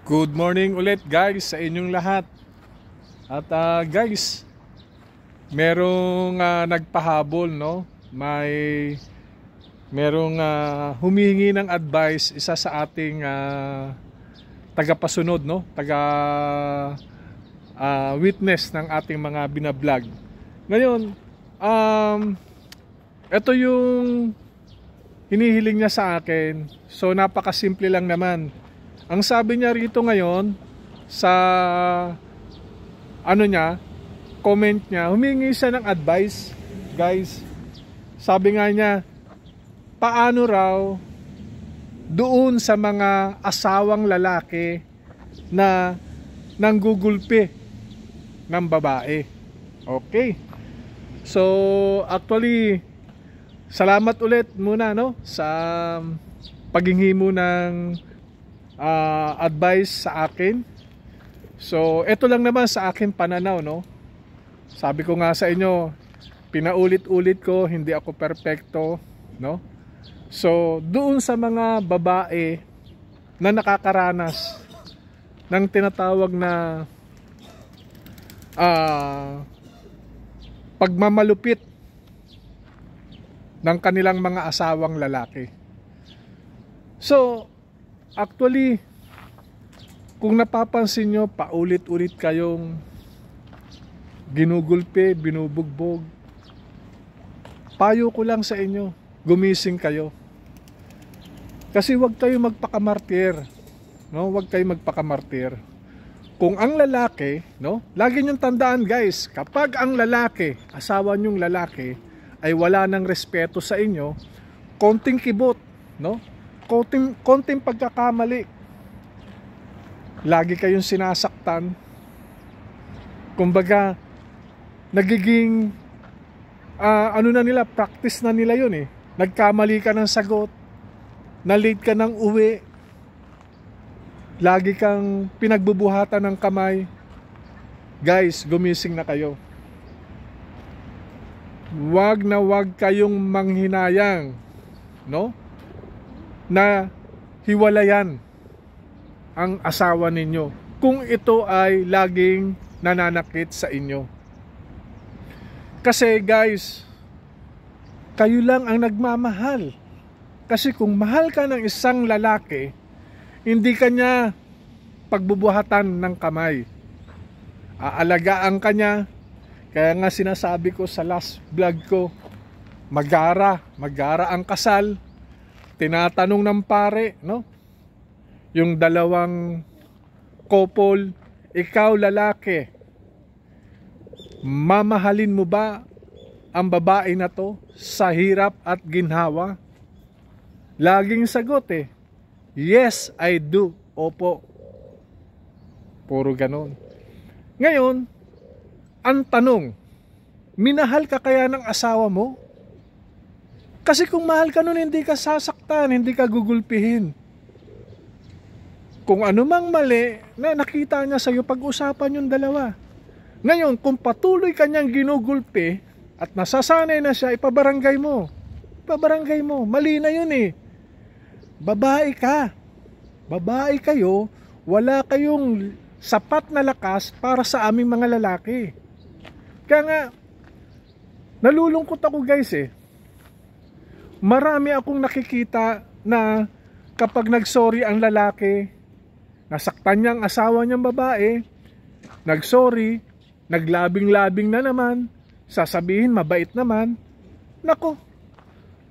Good morning ulit guys sa inyong lahat. At guys, merong nagpahabol, no? Merong humihingi ng advice isa sa ating tagapasunod, no? Witness ng ating mga binablog. Ngayon, ito yung hinihiling niya sa akin. So napakasimple lang naman. Ang sabi niya rito ngayon sa comment niya, humingi siya ng advice, guys. Sabi nga niya, paano raw doon sa mga asawang lalaki na nanggugulpi ng babae. Okay. So, actually, salamat ulit muna, no, sa paghingi mo ng advice sa akin. So ito lang naman sa akin pananaw, no. Sabi ko nga sa inyo, pinaulit-ulit ko, hindi ako perpekto, no. So doon sa mga babae na nakakaranas ng tinatawag na pagmamalupit ng kanilang mga asawang lalaki. So actually, kung napapansin nyo, paulit-ulit kayong ginugulpi, binubugbog. Payo ko lang sa inyo, gumising kayo. Kasi huwag kayo magpakamartir, no? Huwag kayo magpakamartir. Kung ang lalaki, no? Lagi nyong tandaan, guys, kapag ang lalaki, asawa nyong lalaki, ay wala ng respeto sa inyo, konting kibot, no? Konting pagkakamali, lagi kayong sinasaktan. Kumbaga nagiging practice na nila yun eh. Nagkamali ka ng sagot, na late ka ng uwi, lagi kang pinagbubuhatan ng kamay. Guys, gumising na kayo. Wag na wag kayong manghinayang, no, na hiwalayan ang asawa ninyo kung ito ay laging nananakit sa inyo. Kasi guys, kayo lang ang nagmamahal. Kasi kung mahal ka ng isang lalaki, hindi ka niya pagbubuhatan ng kamay. Aalagaan ka niya. Kaya nga sinasabi ko sa last vlog ko, magara ang kasal. Tinatanong ng pare, no? Yung dalawang couple, ikaw lalaki, mamahalin mo ba ang babae na to sa hirap at ginhawa? Laging sagot yes, I do. Opo. Puro ganon. Ngayon, ang tanong, minahal ka kaya ng asawa mo? Kasi kung mahal ka nun, hindi ka sasaktan, hindi ka gugulpihin. Kung ano mang mali na nakita niya sa'yo, pag-usapan yung dalawa. Ngayon, kung patuloy ka niyang ginugulpi at nasasanay na siya, ipabarangay mo. Ipabarangay mo. Mali na yun eh. Babae ka. Babae kayo, wala kayong sapat na lakas para sa aming mga lalaki. Kaya nga, nalulungkot ako guys eh. Marami akong nakikita na kapag nagsorry ang lalaki, nasaktan niya ang asawa niyang babae, nagsorry, naglabing-labing na naman, sasabihin mabait naman. Nako,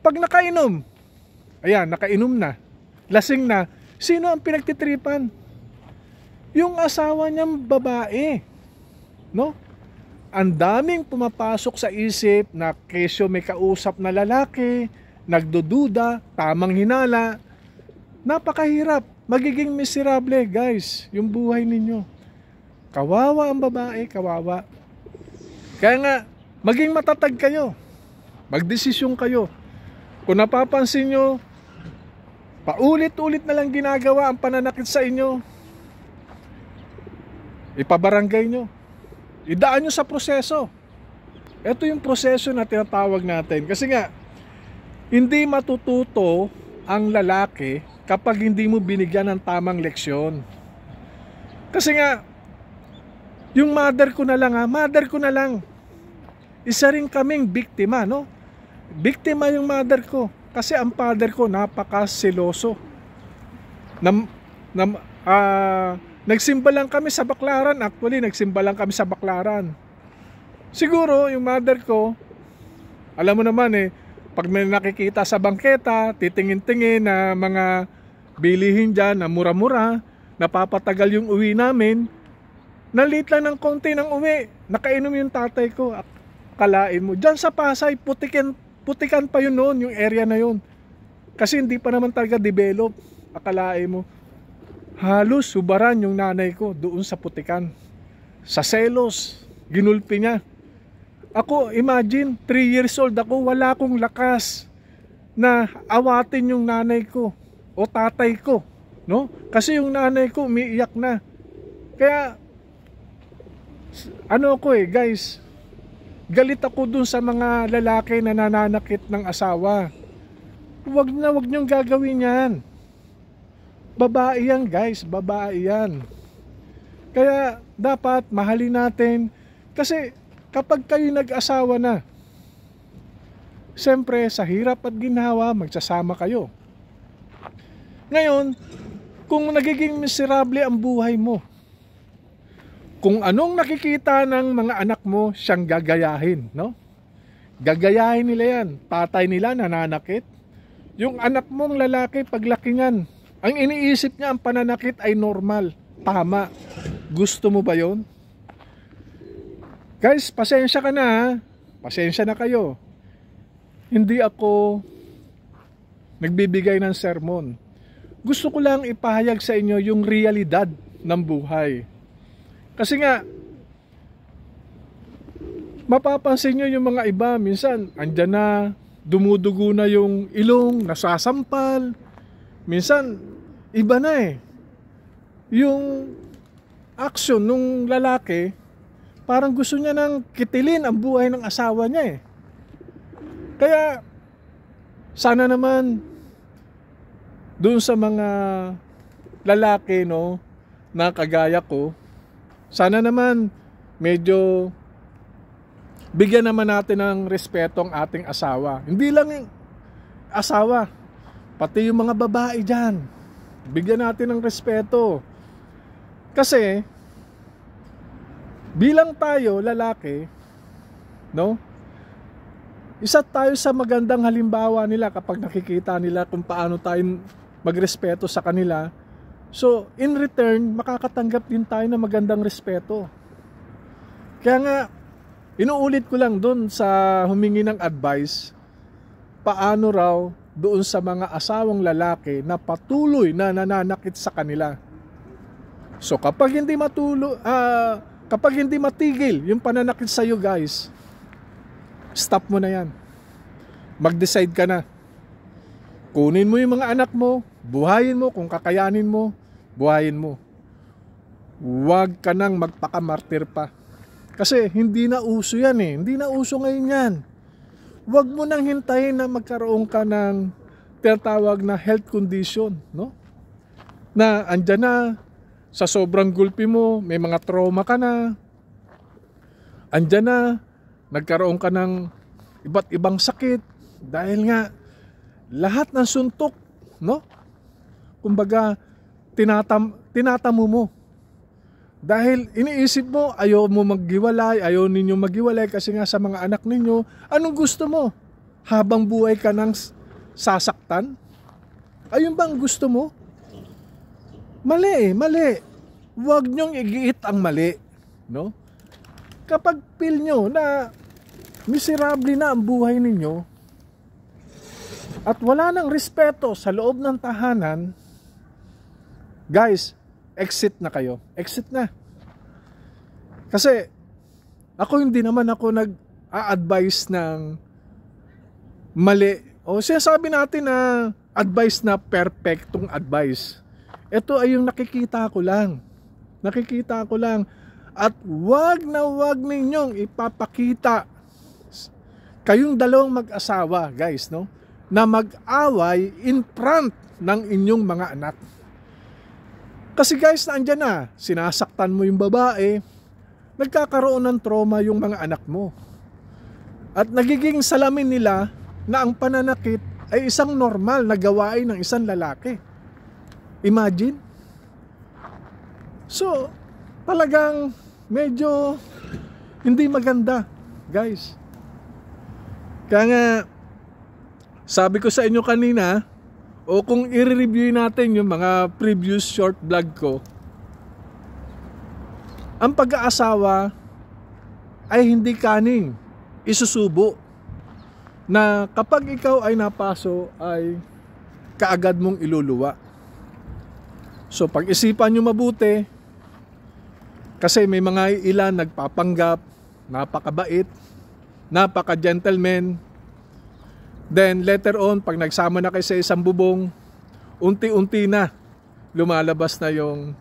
pag nakainom, ayan, nakainom na, lasing na, sino ang pinagtitripan? Yung asawa niyang babae, no? Ang daming pumapasok sa isip na kesyo may kausap na lalaki, nagdududa, tamang hinala. Napakahirap, magiging miserable guys yung buhay ninyo. Kawawa ang babae, kawawa. Kaya nga, maging matatag kayo, magdesisyon kayo. Kung napapansin nyo, paulit-ulit na lang ginagawa ang pananakit sa inyo, ipabarangay nyo, idaan nyo sa proseso. Ito yung proseso na tinatawag natin. Kasi nga, hindi matututo ang lalaki kapag hindi mo binigyan ng tamang leksyon. Kasi nga, yung mother ko na lang, mother ko na lang. Isa rin kaming biktima, no? Biktima yung mother ko. Kasi ang father ko, napaka-seloso. Nagsimba lang kami sa Baclaran. Actually, nagsimba lang kami sa Baclaran. Siguro, yung mother ko, alam mo naman pag may nakikita sa bangketa, titingin-tingin na mga bilihin dyan na mura-mura, napapatagal yung uwi namin, na-late lang ng konti ng uwi, nakainom yung tatay ko. Kalain mo, dyan sa Pasay, putikan pa yun noon, yung area na yun. Kasi hindi pa naman talaga develop. Akalain mo, halos subaran yung nanay ko doon sa putikan. Sa selos, ginulpi niya. Ako, imagine, 3 years old ako, wala akong lakas na awatin yung nanay ko o tatay ko, no? Kasi yung nanay ko umiiyak na. Kaya guys, galit ako dun sa mga lalaki na nananakit ng asawa. Wag niyong gagawin yan. Babae yan, guys, babae yan. Kaya dapat mahalin natin, kasi kapag kayo nag-asawa na, siyempre sa hirap at ginhawa, magsasama kayo. Ngayon, kung nagiging miserable ang buhay mo, kung anong nakikita ng mga anak mo, siyang gagayahin, no? Gagayahin nila yan. Tatay nila nananakit. Yung anak mong lalaki, paglakingan, ang iniisip niya, ang pananakit ay normal. Tama. Gusto mo ba yon? Guys, pasensya ka na, pasensya na kayo. Hindi ako nagbibigay ng sermon. Gusto ko lang ipahayag sa inyo yung realidad ng buhay. Kasi nga, mapapansin nyo yung mga iba, minsan, andyan na, dumudugo na yung ilong, nasasampal. Minsan, iba na yung action nung lalaki, parang gusto niya nang kitilin ang buhay ng asawa niya Kaya, sana naman, doon sa mga lalaki, no, na kagaya ko, sana naman, medyo, bigyan naman natin ng respeto ang ating asawa. Hindi lang yung asawa, pati yung mga babae dyan, bigyan natin ng respeto. Kasi, bilang tayo, lalaki, no? Isa tayo sa magandang halimbawa nila kapag nakikita nila kung paano tayo magrespeto sa kanila. So, in return, makakatanggap din tayo ng magandang respeto. Kaya nga, inuulit ko lang doon sa humingi ng advice, paano raw doon sa mga asawang lalaki na patuloy na nananakit sa kanila. So, kapag hindi matigil yung pananakit sa iyo, guys, stop mo na yan. Mag-decide ka na. Kunin mo yung mga anak mo, buhayin mo kung kakayanin mo, buhayin mo. Huwag ka nang magpakamartir pa. Kasi hindi na uso yan Hindi na uso ngayon yan. Huwag mo nang hintayin na magkaroon ka ng tinatawag na health condition, no? Na andyan na, sa sobrang gulpi mo, may mga trauma ka na. Andyan na, nagkaroon ka ng iba't ibang sakit. Dahil nga, lahat ng suntok, no? Kumbaga, tinatamo mo. Dahil iniisip mo, ayaw mo maghiwalay, ayaw ninyo maghiwalay kasi nga sa mga anak ninyo, anong gusto mo? Habang buhay ka ng sasaktan? Ayun bang gusto mo? Mali mali. Huwag nyong igiit ang mali, no? Kapag feel nyo na miserable na ang buhay ninyo at wala nang respeto sa loob ng tahanan, guys, exit na kayo. Exit na. Kasi ako hindi naman ako nag-a-advise ng mali. O sinasabi natin na advice na perfectong advice. Ito ay yung nakikita ko lang. Nakikita ko lang. At wag na wag ninyong ipapakita kayong dalawang mag-asawa, guys, no? Na mag-away in front ng inyong mga anak. Kasi guys, andyan na, sinasaktan mo yung babae, nagkakaroon ng trauma yung mga anak mo. At nagiging salamin nila na ang pananakit ay isang normal na gawain ng isang lalaki. Imagine? So, talagang medyo hindi maganda, guys. Kaya nga, sabi ko sa inyo kanina, o kung i-review natin yung mga previous short vlog ko, ang pag-aasawa ay hindi kaning isusubo na kapag ikaw ay napaso ay kaagad mong iluluwa. So pag-isipan nyo mabuti, kasi may mga ilan nagpapanggap, napakabait, napaka-gentleman. Then later on, pag nagsama na kayo sa isang bubong, unti-unti na lumalabas na yung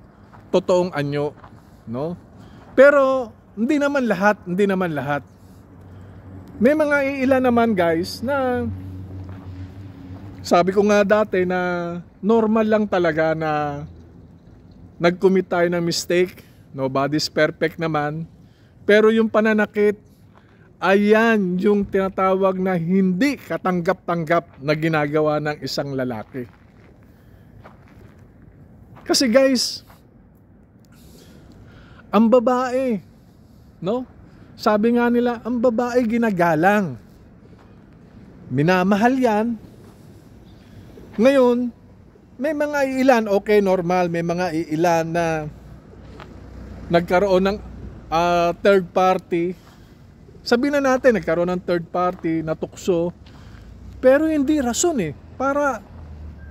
totoong anyo, no? Pero hindi naman lahat. May mga iilan naman guys na sabi ko nga dati na normal lang talaga na nag-commit tayo ng mistake. Nobody's perfect naman. Pero yung pananakit, ayan yung tinatawag na hindi katanggap-tanggap na ginagawa ng isang lalaki. Kasi guys, ang babae, no? Sabi nga nila, ang babae ginagalang. Minamahal yan. Ngayon, may mga iilan, okay, normal, may mga iilan na nagkaroon ng third party. Sabihin na natin, nagkaroon ng third party na tukso, pero hindi rason para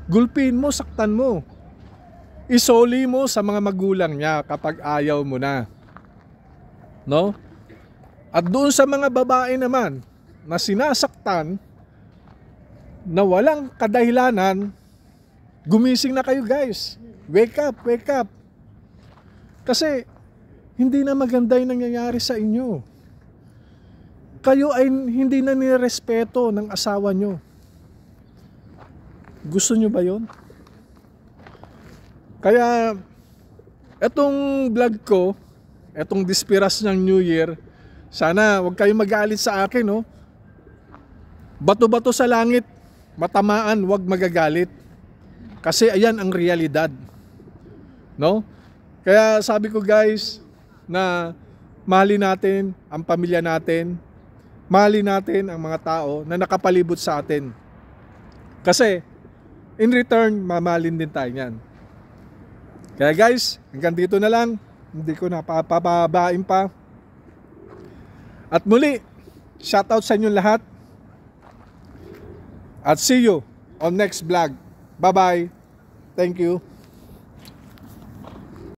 gulpin mo, saktan mo. Isoli mo sa mga magulang niya kapag ayaw mo na. No? At doon sa mga babae naman na sinasaktan na walang kadahilanan, gumising na kayo guys. Wake up. Kasi hindi na maganda yung nangyayari sa inyo. Kayo ay hindi na nirespeto ng asawa nyo. Gusto nyo ba yon? Kaya, etong vlog ko, etong dispiras ng New Year, sana huwag kayong magalit sa akin, no? Bato-bato sa langit, matamaan, huwag magagalit. Kasi ayan ang realidad. No? Kaya sabi ko guys, na mahalin natin ang pamilya natin, mahalin natin ang mga tao na nakapalibot sa atin. Kasi, in return, mamahalin din tayo yan. Kaya guys, hanggang dito na lang. Hindi ko napapababain pa. At muli, shoutout sa inyo lahat. At see you on next vlog. Bye-bye. Thank you.